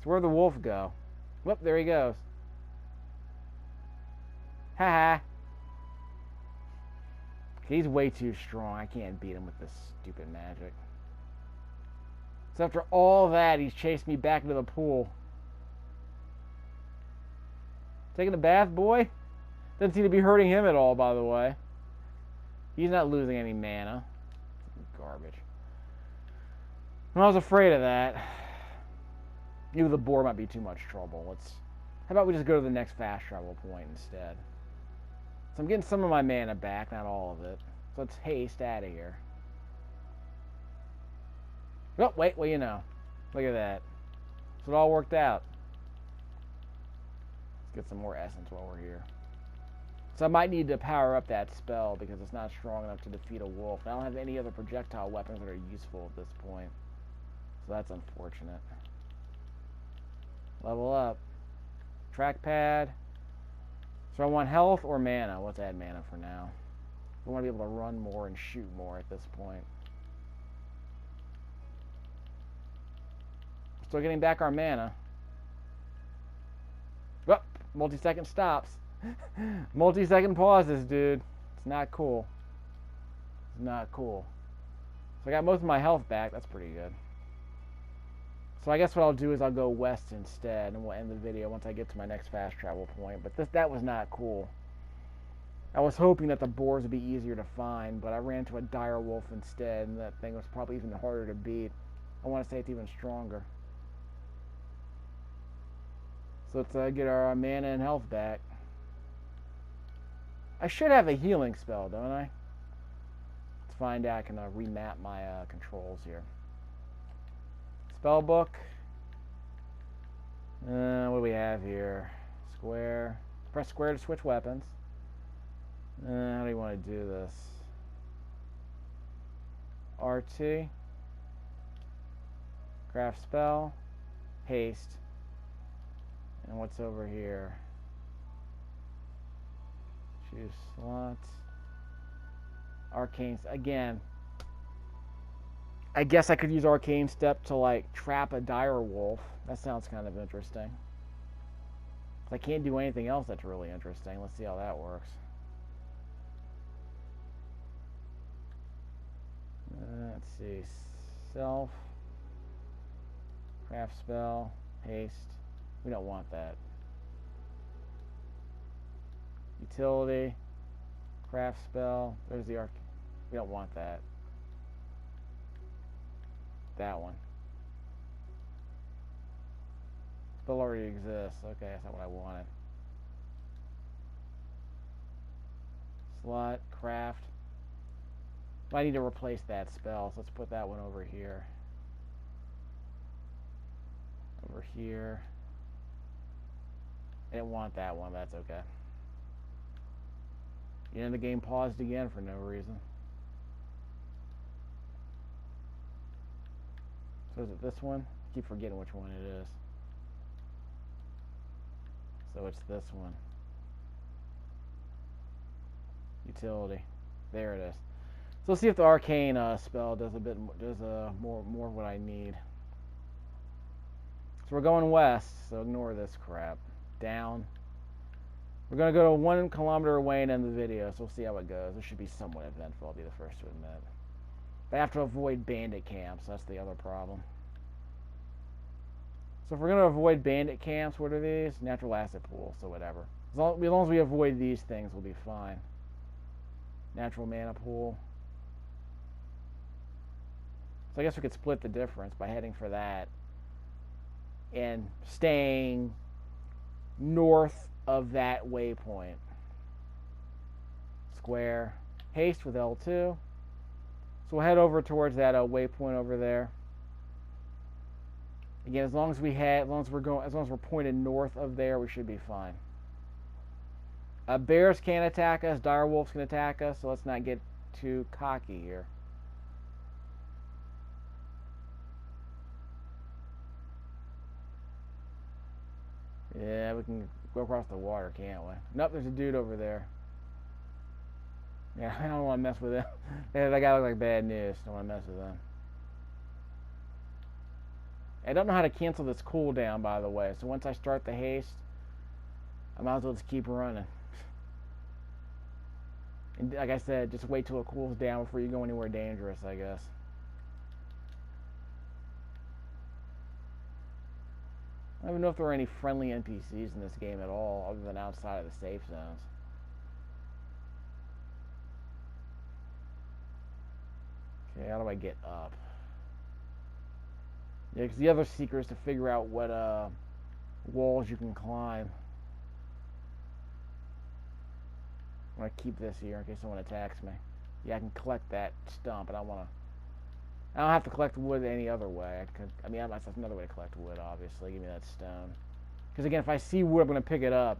So where'd the wolf go? Whoop, there he goes. Haha. He's way too strong. I can't beat him with this stupid magic. So after all that, he's chased me back into the pool. Taking a bath, boy? Doesn't seem to be hurting him at all, by the way. He's not losing any mana. Garbage. I was afraid of that. Knew the boar might be too much trouble. How about we just go to the next fast travel point instead? So I'm getting some of my mana back, not all of it. So let's haste out of here. Oh, wait, well, you know. Look at that. So it all worked out. Let's get some more essence while we're here. So I might need to power up that spell because it's not strong enough to defeat a wolf. I don't have any other projectile weapons that are useful at this point. So that's unfortunate. Level up. Trackpad. So I want health or mana. Let's add mana for now. I want to be able to run more and shoot more at this point. Still getting back our mana. Oh, multi-second stops. Multi-second pauses, dude. It's not cool. It's not cool. So I got most of my health back. That's pretty good. So I guess what I'll do is I'll go west instead, and we'll end the video once I get to my next fast travel point. But that was not cool. I was hoping that the boars would be easier to find, but I ran into a dire wolf instead, and that thing was probably even harder to beat. I want to say it's even stronger. So let's get our mana and health back. I should have a healing spell, don't I? Let's find out. I can remap my controls here. Spell book. What do we have here? Square. Press square to switch weapons. How do you want to do this? RT. Craft spell. Haste. And what's over here? Choose slots. Arcane. Again, I guess I could use Arcane Step to, like, trap a dire wolf. That sounds kind of interesting. I can't do anything else that's really interesting. Let's see how that works. Let's see. Self. Craft spell. Haste. We don't want that. Utility. Craft spell. There's the arc. We don't want that. That one. Spell already exists. Okay, that's not what I wanted. Slot. Craft. I need to replace that spell, so let's put that one over here. Over here. I didn't want that one, but that's okay. And the game paused again for no reason. So is it this one? I keep forgetting which one it is. So it's this one. Utility. There it is. So let's see if the arcane spell does a bit more of what I need. So we're going west, so ignore this crap. Down. We're going to go to 1 kilometer away and end the video, so we'll see how it goes. It should be somewhat eventful, I'll be the first to admit. But I have to avoid bandit camps, that's the other problem. So if we're going to avoid bandit camps, what are these? Natural acid pool, so whatever. As long as we avoid these things, we'll be fine. Natural mana pool. So I guess we could split the difference by heading for that and staying north of that waypoint. Square. Haste with L2. So we'll head over towards that waypoint over there. Again, as long as we're pointed north of there, we should be fine. Bears can't attack us. Dire wolves can attack us, so let's not get too cocky here. Yeah, we can go across the water, can't we? Nope, there's a dude over there. Yeah, I don't want to mess with him. Yeah, that guy looks like bad news. Don't want to mess with him. I don't know how to cancel this cooldown, by the way. So once I start the haste, I might as well just keep running. And like I said, just wait till it cools down before you go anywhere dangerous, I guess. I don't even know if there are any friendly NPCs in this game at all, other than outside of the safe zones. Okay, how do I get up? Yeah, because the other secret is to figure out what walls you can climb. I'm going to keep this here in case someone attacks me. Yeah, I can collect that stump, but I don't have to collect wood any other way. I mean, that's another way to collect wood, obviously. Give me that stone. Because again, if I see wood, I'm going to pick it up.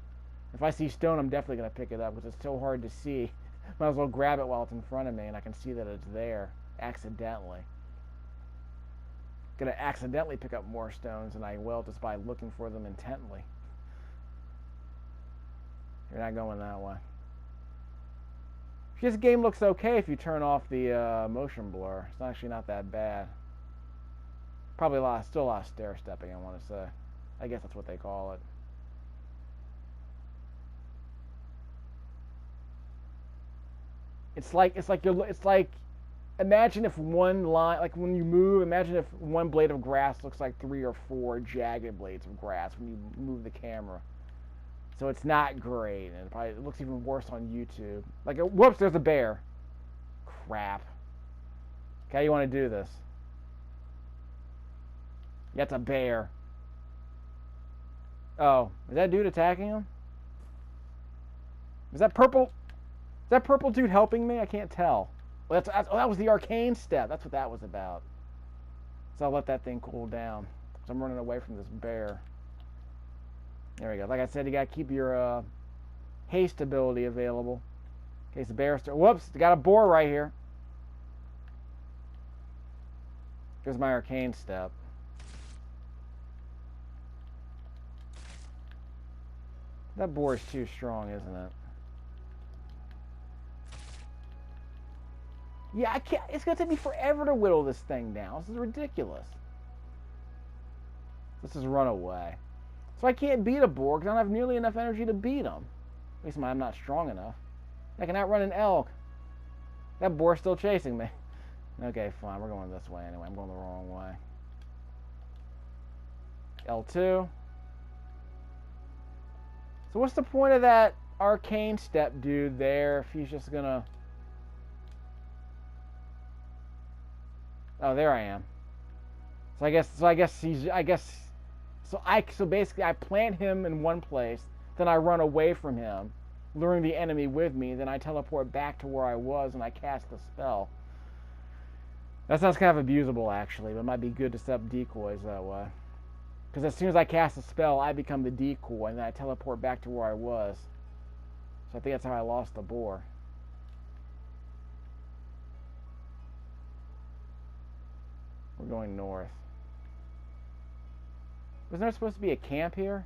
If I see stone, I'm definitely going to pick it up because it's so hard to see. Might as well grab it while it's in front of me and I can see that it's there accidentally. Going to accidentally pick up more stones than I will just by looking for them intently. You're not going that way. This game looks okay if you turn off the motion blur. It's actually not that bad. Probably still a lot of stair stepping, I want to say. I guess that's what they call it. It's like imagine if one line, like when you move, imagine if one blade of grass looks like 3 or 4 jagged blades of grass when you move the camera. So it's not great, and it looks even worse on YouTube. Like, whoops, there's a bear. Crap. Okay, how you want to do this? Yeah, it's a bear. Oh, is that dude attacking him? Is that purple? Is that purple dude helping me? I can't tell. Well, oh, that was the arcane step. That's what that was about. So I'll let that thing cool down. So I'm running away from this bear. There we go. Like I said, you gotta keep your haste ability available. In case the bear starts. Whoops! Got a boar right here. Here's my arcane step. That boar is too strong, isn't it? Yeah, I can't. It's gonna take me forever to whittle this thing down. This is ridiculous. This is runaway. So I can't beat a boar because I don't have nearly enough energy to beat him. At least I'm not strong enough. I can outrun an elk. That boar's still chasing me. Okay, fine. We're going this way anyway. I'm going the wrong way. L2. So what's the point of that arcane step dude there if he's just gonna... Oh, there I am. So basically I plant him in one place, then I run away from him, luring the enemy with me, then I teleport back to where I was and I cast the spell. That sounds kind of abusable actually, but it might be good to set up decoys that way. Because as soon as I cast a spell, I become the decoy, and then I teleport back to where I was. So I think that's how I lost the boar. We're going north. Wasn't there supposed to be a camp here?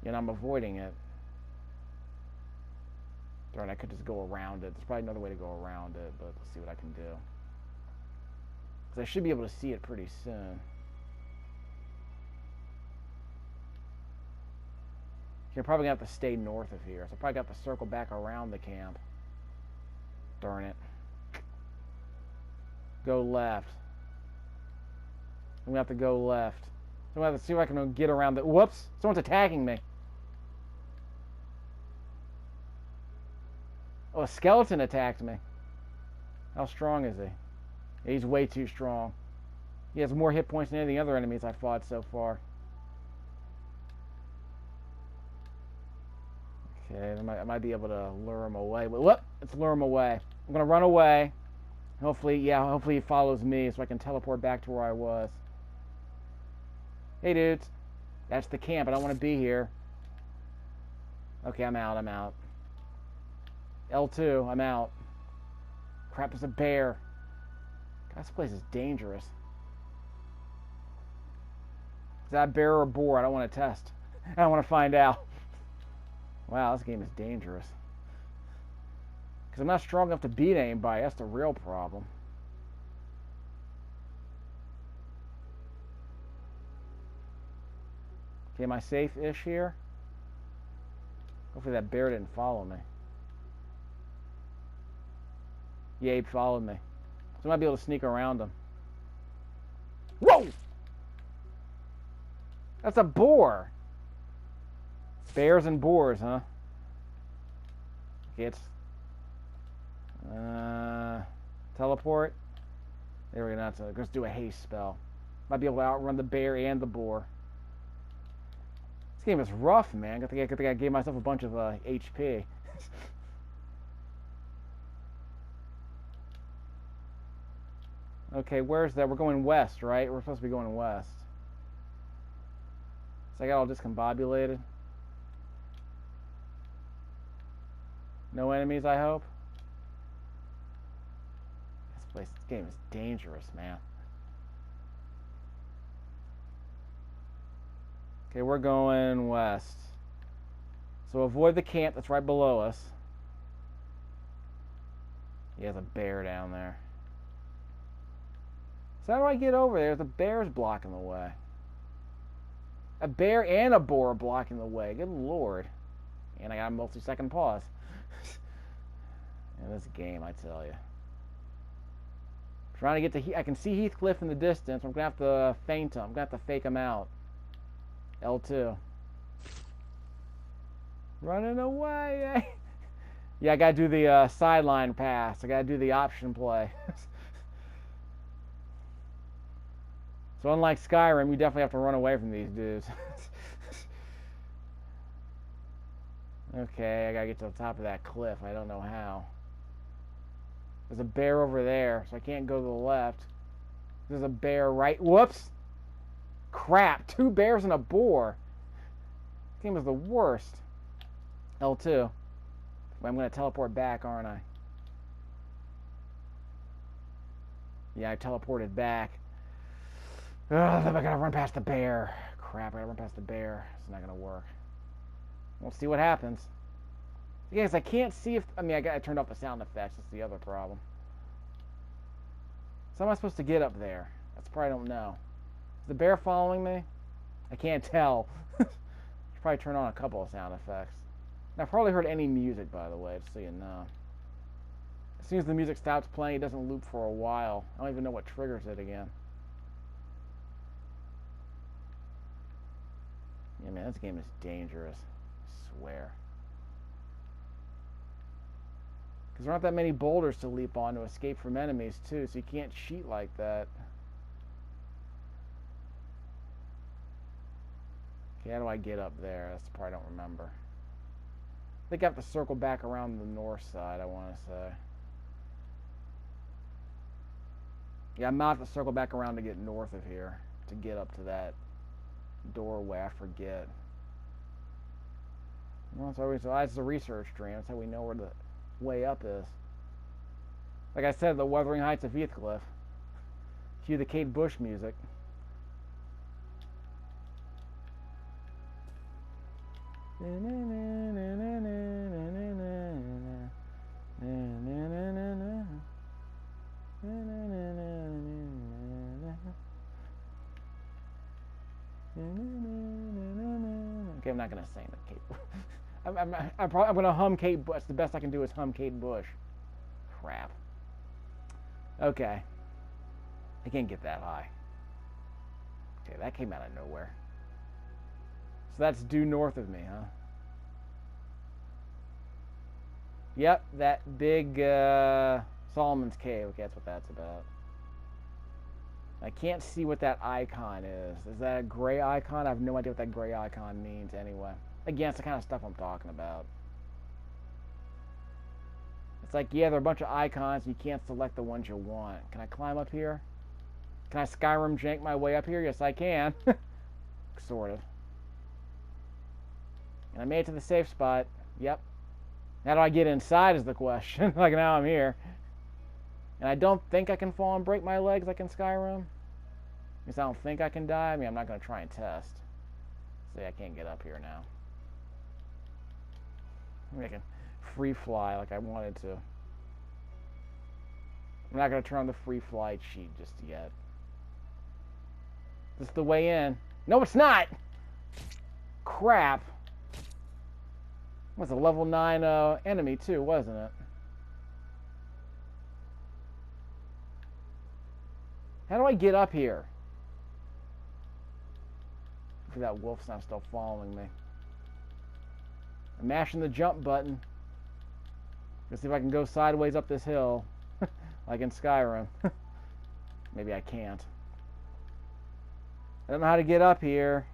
And I'm avoiding it. Darn, I could just go around it. There's probably another way to go around it, but let's see what I can do. Because I should be able to see it pretty soon. You're probably going to have to stay north of here. So I probably got to circle back around the camp. Darn it. Go left. I'm going to have to go left. So I'm going to have to see if I can get around the... Whoops! Someone's attacking me. Oh, a skeleton attacked me. How strong is he? He's way too strong. He has more hit points than any of the other enemies I've fought so far. Okay, I might be able to lure him away. Whoop! Let's lure him away. I'm gonna run away. Hopefully he follows me so I can teleport back to where I was. Hey dudes. That's the camp. I don't want to be here. Okay, I'm out. L2, I'm out. Crap, there's a bear. God, this place is dangerous. Is that a bear or a boar? I don't want to test. I don't want to find out. Wow, this game is dangerous. Because I'm not strong enough to beat anybody. That's the real problem. Okay, am I safe-ish here? Hopefully that bear didn't follow me. Yeah, he followed me. So I might be able to sneak around him. Whoa! That's a boar! Bears and boars, huh? Okay, it's... teleport. There we go. Let's do a haste spell. Might be able to outrun the bear and the boar. This game is rough, man. Good thing I gave myself a bunch of HP. Okay, where's that? We're going west, right? We're supposed to be going west. So I got all discombobulated. No enemies, I hope. This game is dangerous, man. Okay, we're going west. So avoid the camp that's right below us. He has a bear down there. So how do I get over there? The bear's blocking the way. A bear and a boar are blocking the way. Good lord. And I got a multi-second pause. In this game, I tell you. Trying to get to... I can see Heathcliff in the distance. I'm going to have to feint him. I'm going to have to fake him out. L2. Running away. Yeah, I got to do the sideline pass. I got to do the option play. So unlike Skyrim, you definitely have to run away from these dudes. Okay, I gotta get to the top of that cliff. I don't know how. There's a bear over there, so I can't go to the left. There's a bear right... Whoops! Crap! 2 bears and a boar. This game is the worst. L2. I'm gonna teleport back, aren't I? Yeah, I teleported back. Ugh, then I gotta run past the bear. Crap, I gotta run past the bear. It's not gonna work. We'll see what happens. Yes, I can't see if... I mean, I turned off the sound effects. That's the other problem. So how am I supposed to get up there? That's probably I don't know. Is the bear following me? I can't tell. Should probably turn on a couple of sound effects. And I've hardly heard any music, by the way, just so you know. As soon as the music stops playing, it doesn't loop for a while. I don't even know what triggers it again. Yeah, man, this game is dangerous. I swear. Because there aren't that many boulders to leap on to escape from enemies, too, so you can't cheat like that. Okay, how do I get up there? That's the part I don't remember. I think I have to circle back around the north side, I want to say. Yeah, I'm not have to circle back around to get north of here, to get up to that doorway. I forget. Well, it's always it's a research stream. That's how we know where the way up is. Like I said, the Wuthering Heights of Heathcliff. Cue the Kate Bush music. Okay, I'm not gonna sing the Kate. I'm gonna hum Kate Bush. The best I can do is hum Kate Bush. Crap. Okay. I can't get that high. Okay, that came out of nowhere. So that's due north of me, huh? Yep, that big Solomon's Cave. Okay, that's what that's about. I can't see what that icon is. Is that a gray icon? I have no idea what that gray icon means anyway. Again, it's the kind of stuff I'm talking about. It's like, yeah, there are a bunch of icons. You can't select the ones you want. Can I climb up here? Can I Skyrim jank my way up here? Yes, I can. Sort of. And I made it to the safe spot. Yep. How do I get inside is the question. Like, now I'm here. And I don't think I can fall and break my legs like in Skyrim. Because I don't think I can die. I mean, I'm not going to try and test. See, I can't get up here now. Maybe I can free fly like I wanted to. I'm not going to turn on the free fly cheat just yet. This is the way in. No, it's not! Crap. It was a level 9 enemy too, wasn't it? How do I get up here? Hopefully that wolf's not still following me. I'm mashing the jump button. Let's see if I can go sideways up this hill. Like in Skyrim. Maybe I can't. I don't know how to get up here.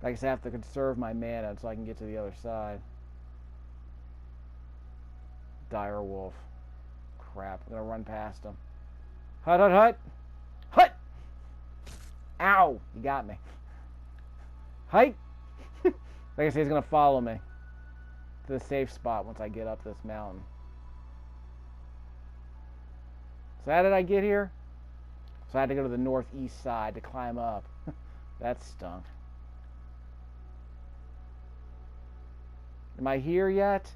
I guess I have to conserve my mana so I can get to the other side. Dire wolf. Crap, I'm gonna run past him. Hut, hut, hut! Hut! Ow! You got me. Hut! Like I say, he's gonna follow me to the safe spot once I get up this mountain. So how did I get here? So I had to go to the northeast side to climb up. That stunk. Am I here yet?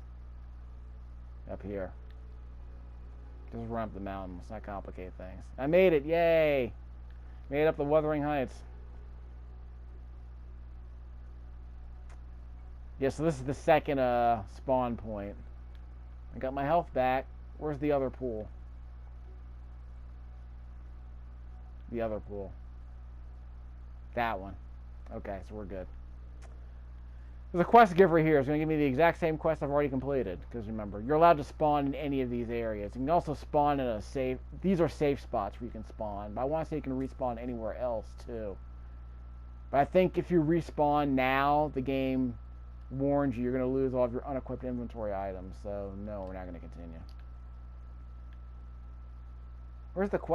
Up here. Just run up the mountain. Let's not complicate things. I made it. Yay! Made it up the Wuthering Heights. Yeah, so this is the second spawn point. I got my health back. Where's the other pool? The other pool. That one. Okay, so we're good. There's a quest giver here. It's going to give me the exact same quest I've already completed. Because remember, you're allowed to spawn in any of these areas. You can also spawn in a safe... These are safe spots where you can spawn. But I want to say you can respawn anywhere else, too. But I think if you respawn now, the game warned you you're going to lose all of your unequipped inventory items, so no, we're not going to continue. Where's the quest?